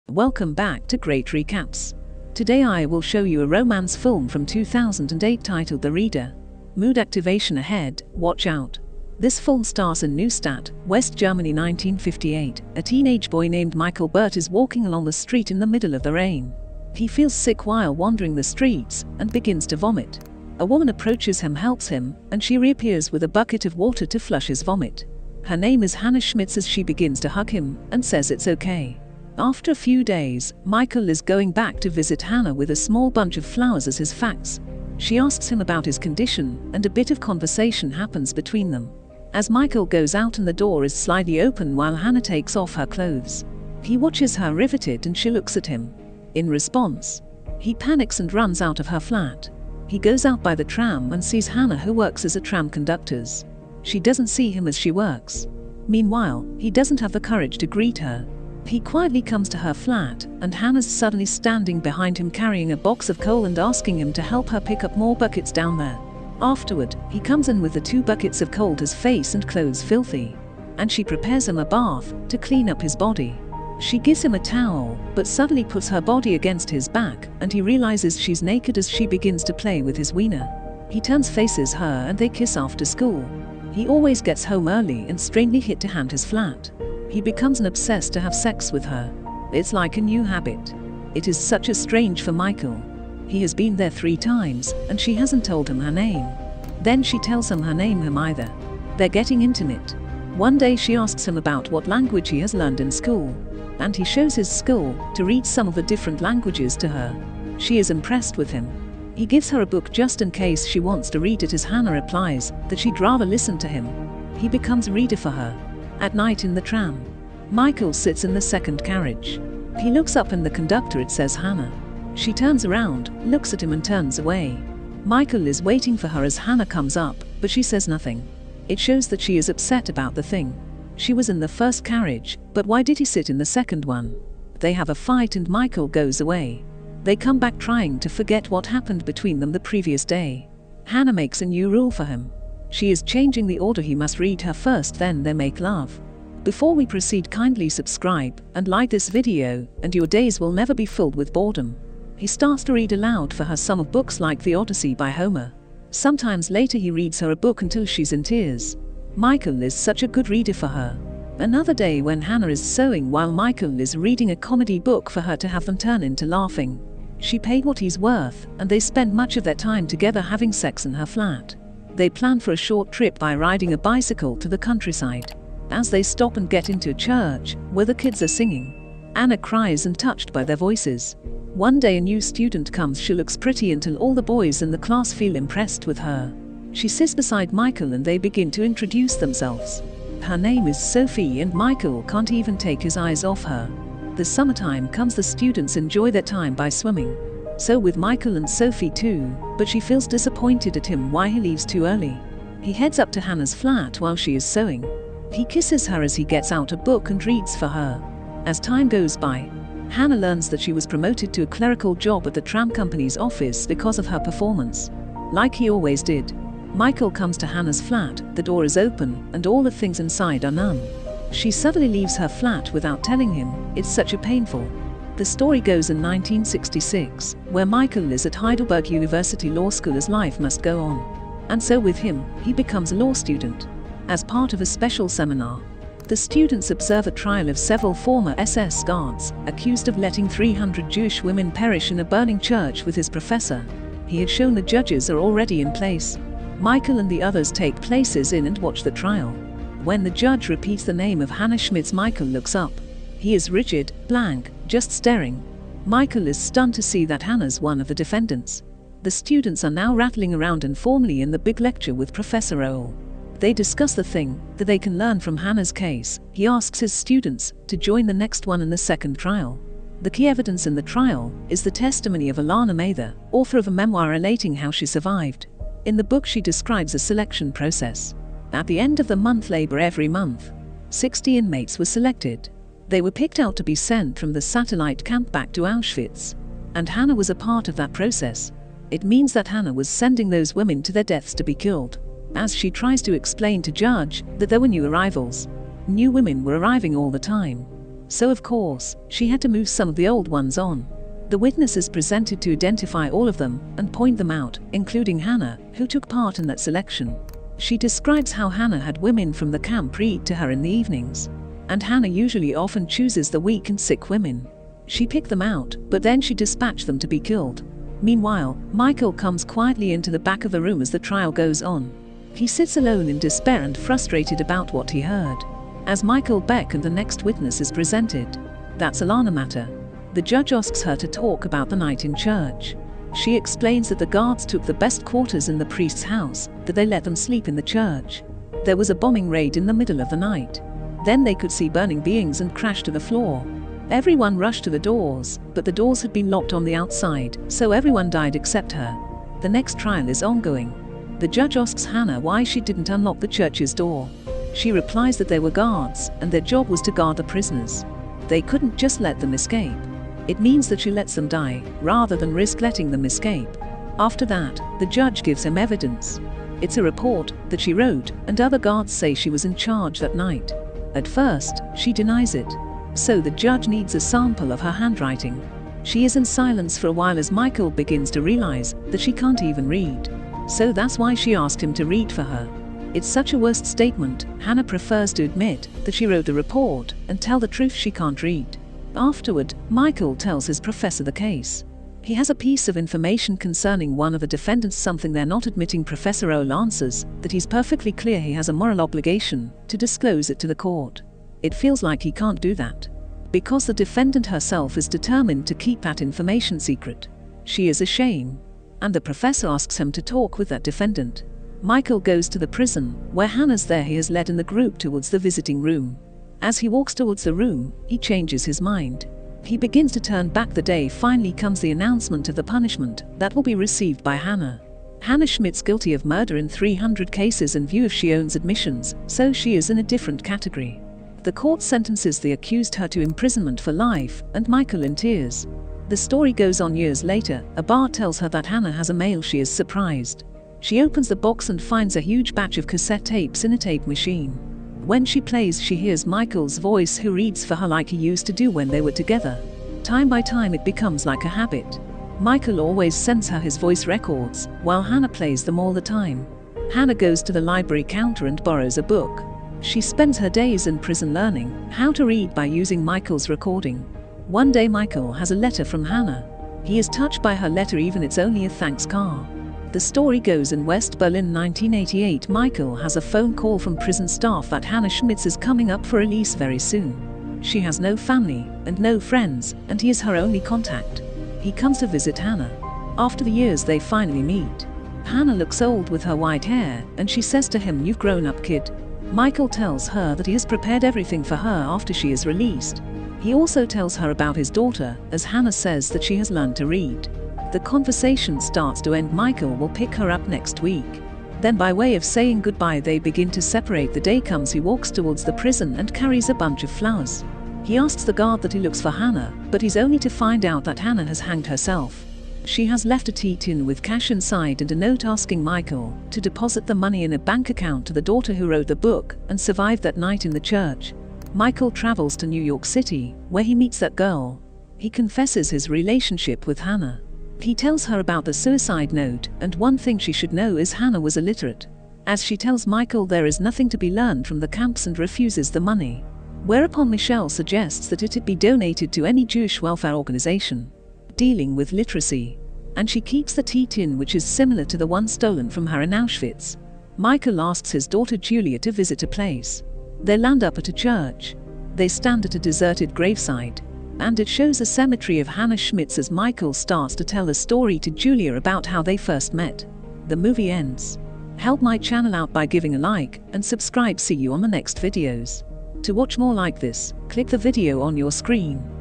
Welcome back to Great Recaps. Today I will show you a romance film from 2008 titled The Reader. Mood activation ahead, watch out. This film stars in Neustadt, West Germany 1958. A teenage boy named Michael Burt is walking along the street in the middle of the rain. He feels sick while wandering the streets and begins to vomit. A woman approaches him, helps him, and she reappears with a bucket of water to flush his vomit. Her name is Hannah Schmitz as she begins to hug him and says it's okay. After a few days, Michael is going back to visit Hannah with a small bunch of flowers as his facts. She asks him about his condition, and a bit of conversation happens between them. As Michael goes out and the door is slightly open while Hannah takes off her clothes. He watches her riveted and she looks at him. In response, he panics and runs out of her flat. He goes out by the tram and sees Hannah, who works as a tram conductor. She doesn't see him as she works. Meanwhile, he doesn't have the courage to greet her. He quietly comes to her flat, and Hannah's suddenly standing behind him carrying a box of coal and asking him to help her pick up more buckets down there. Afterward, he comes in with the 2 buckets of coal, his face and clothes filthy, and she prepares him a bath to clean up his body. She gives him a towel, but suddenly puts her body against his back, and he realizes she's naked as she begins to play with his wiener. He turns, faces her, and they kiss after school. He always gets home early and strangely hit to hand his flat. He becomes obsessed to have sex with her. It's like a new habit. It is such a strange for Michael. He has been there 3 times, and she hasn't told him her name. Then she tells him her name either. They're getting intimate. One day she asks him about what language he has learned in school, and he shows his skill to read some of the different languages to her. She is impressed with him. He gives her a book just in case she wants to read it, as Hannah replies that she'd rather listen to him. He becomes a reader for her. At night in the tram, Michael sits in the second carriage. He looks up and the conductor, it says Hannah. She turns around, looks at him and turns away. Michael is waiting for her as Hannah comes up, but she says nothing. It shows that she is upset about the thing. She was in the first carriage, but why did he sit in the second one? They have a fight and Michael goes away. They come back trying to forget what happened between them the previous day. Hannah makes a new rule for him. She is changing the order. He must read her first, then they make love. Before we proceed, kindly subscribe and like this video, and your days will never be filled with boredom. He starts to read aloud for her some of books like The Odyssey by Homer. Sometimes later he reads her a book until she's in tears. Michael is such a good reader for her. Another day when Hannah is sewing while Michael is reading a comedy book for her to have them turn into laughing. She paid what he's worth, and they spend much of their time together having sex in her flat. They plan for a short trip by riding a bicycle to the countryside. As they stop and get into a church where the kids are singing, Anna cries and touched by their voices. One day a new student comes. She looks pretty until all the boys in the class feel impressed with her. She sits beside Michael and they begin to introduce themselves. Her name is Sophie and Michael can't even take his eyes off her. The summertime comes. The students enjoy their time by swimming. So with Michael and Sophie too, but she feels disappointed at him why he leaves too early. He heads up to Hannah's flat while she is sewing. He kisses her as he gets out a book and reads for her. As time goes by, Hannah learns that she was promoted to a clerical job at the tram company's office because of her performance. Like he always did, Michael comes to Hannah's flat. The door is open and all the things inside are none. She suddenly leaves her flat without telling him. It's such a painful. The story goes in 1966, where Michael is at Heidelberg University Law School as life must go on. And so with him, he becomes a law student. As part of a special seminar, the students observe a trial of several former SS guards accused of letting 300 Jewish women perish in a burning church with his professor. He had shown the judges are already in place. Michael and the others take places in and watch the trial. When the judge repeats the name of Hannah Schmitz, Michael looks up. He is rigid, blank, just staring. Michael is stunned to see that Hannah's one of the defendants. The students are now rattling around informally in the big lecture with Professor Ohl. They discuss the thing that they can learn from Hannah's case. He asks his students to join the next one in the second trial. The key evidence in the trial is the testimony of Alana Mather, author of a memoir relating how she survived. In the book she describes a selection process. At the end of the month labor every month, 60 inmates were selected. They were picked out to be sent from the satellite camp back to Auschwitz. And Hannah was a part of that process. It means that Hannah was sending those women to their deaths to be killed. As she tries to explain to judge that there were new arrivals. New women were arriving all the time. So of course, she had to move some of the old ones on. The witness is presented to identify all of them and point them out, including Hannah, who took part in that selection. She describes how Hannah had women from the camp read to her in the evenings. And Hannah usually often chooses the weak and sick women. She picked them out, but then she dispatched them to be killed. Meanwhile, Michael comes quietly into the back of the room as the trial goes on. He sits alone in despair and frustrated about what he heard. As Michael Beck and the next witness is presented, that's Alana Matter. The judge asks her to talk about the night in church. She explains that the guards took the best quarters in the priest's house, that they let them sleep in the church. There was a bombing raid in the middle of the night. Then they could see burning beings and crash to the floor. Everyone rushed to the doors, but the doors had been locked on the outside, so everyone died except her. The next trial is ongoing. The judge asks Hannah why she didn't unlock the church's door. She replies that they were guards, and their job was to guard the prisoners. They couldn't just let them escape. It means that she lets them die, rather than risk letting them escape. After that, the judge gives him evidence. It's a report that she wrote, and other guards say she was in charge that night. At first, she denies it. So the judge needs a sample of her handwriting. She is in silence for a while as Michael begins to realize that she can't even read. So that's why she asked him to read for her. It's such a worst statement, Hannah prefers to admit that she wrote the report and tell the truth she can't read. Afterward, Michael tells his professor the case. He has a piece of information concerning one of the defendants, something they're not admitting. Professor Ole answers that he's perfectly clear he has a moral obligation to disclose it to the court. It feels like he can't do that, because the defendant herself is determined to keep that information secret. She is a shame, and the professor asks him to talk with that defendant. Michael goes to the prison, where Hannah's there. He is led in the group towards the visiting room. As he walks towards the room, he changes his mind. He begins to turn back. The day finally comes, the announcement of the punishment that will be received by Hannah. Hannah Schmitz guilty of murder in 300 cases in view of she owns admissions, so she is in a different category. The court sentences the accused her to imprisonment for life, and Michael in tears. The story goes on. Years later, a bar tells her that Hannah has a mail. She is surprised. She opens the box and finds a huge batch of cassette tapes in a tape machine. When she plays, she hears Michael's voice, who reads for her like he used to do when they were together. Time by time it becomes like a habit. Michael always sends her his voice records, while Hannah plays them all the time. Hannah goes to the library counter and borrows a book. She spends her days in prison learning how to read by using Michael's recording. One day Michael has a letter from Hannah. He is touched by her letter, even it's only a thanks card. The story goes, in West Berlin 1988, Michael has a phone call from prison staff that Hannah Schmitz is coming up for release very soon. She has no family and no friends, and he is her only contact. He comes to visit Hannah. After the years they finally meet. Hannah looks old with her white hair, and she says to him, "You've grown up, kid." Michael tells her that he has prepared everything for her after she is released. He also tells her about his daughter, as Hannah says that she has learned to read. The conversation starts to end. Michael will pick her up next week. Then, by way of saying goodbye, they begin to separate. The day comes, he walks towards the prison and carries a bunch of flowers. He asks the guard that he looks for Hannah, but he's only to find out that Hannah has hanged herself. She has left a tea tin with cash inside and a note asking Michael to deposit the money in a bank account to the daughter who wrote the book and survived that night in the church. Michael travels to New York City, where he meets that girl. He confesses his relationship with Hannah. He tells her about the suicide note, and one thing she should know is Hannah was illiterate. As she tells Michael there is nothing to be learned from the camps and refuses the money. Whereupon Michelle suggests that it be donated to any Jewish welfare organization dealing with literacy. And she keeps the tea tin, which is similar to the one stolen from her in Auschwitz. Michael asks his daughter Julia to visit a place. They land up at a church. They stand at a deserted graveside, and it shows a cemetery of Hannah Schmitz as Michael starts to tell a story to Julia about how they first met. The movie ends. Help my channel out by giving a like and subscribe. See you on the next videos. To watch more like this, click the video on your screen.